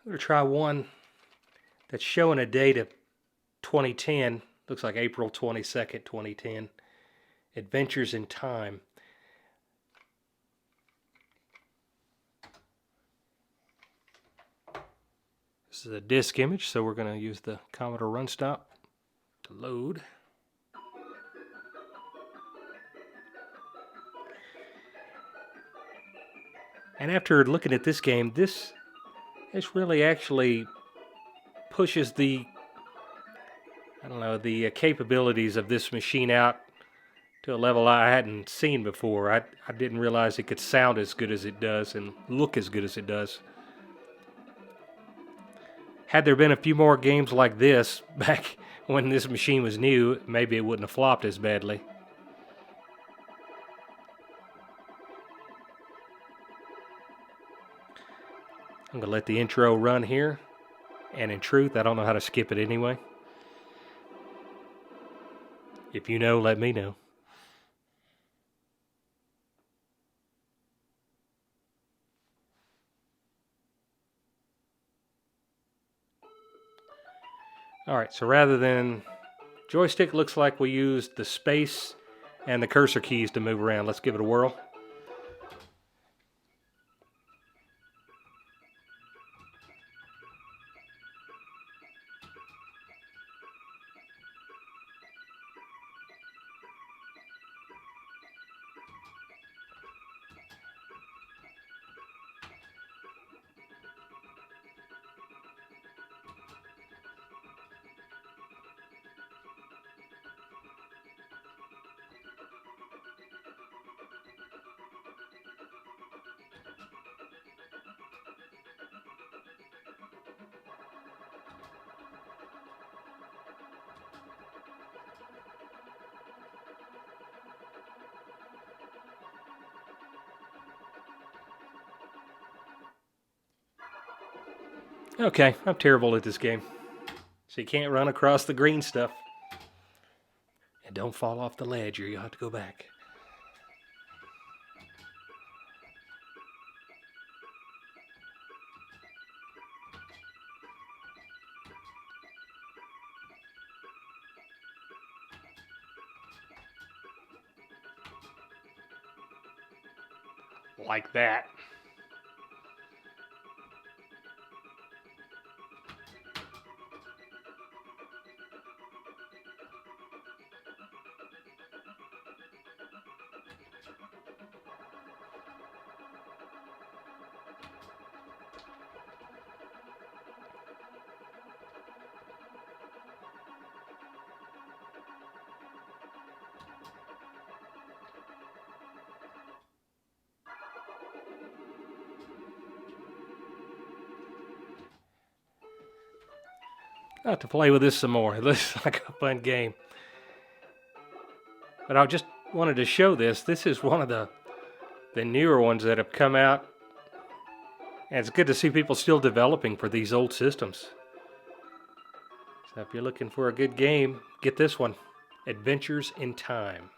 I'm going to try one that's showing a date of 2010. Looks like April 22nd, 2010. Adventures in Time. This is a disk image, so we're going to use the Commodore run stop to load. And after looking at this game, this really actually pushes the, the capabilities of this machine out to a level I hadn't seen before. I didn't realize it could sound as good as it does and look as good as it does. Had there been a few more games like this back when this machine was new, maybe it wouldn't have flopped as badly. I'm going to let the intro run here. And in truth, I don't know how to skip it anyway. If you know, let me know. Alright, so rather than joystick, looks like we used the space and the cursor keys to move around. Let's give it a whirl. Okay, I'm terrible at this game. So you can't run across the green stuff. And don't fall off the ledge or you'll have to go back. Like that. I'll have to play with this some more. It looks like a fun game. But I just wanted to show this. This is one of the newer ones that have come out. And it's good to see people still developing for these old systems. So if you're looking for a good game, get this one. Adventures in Time.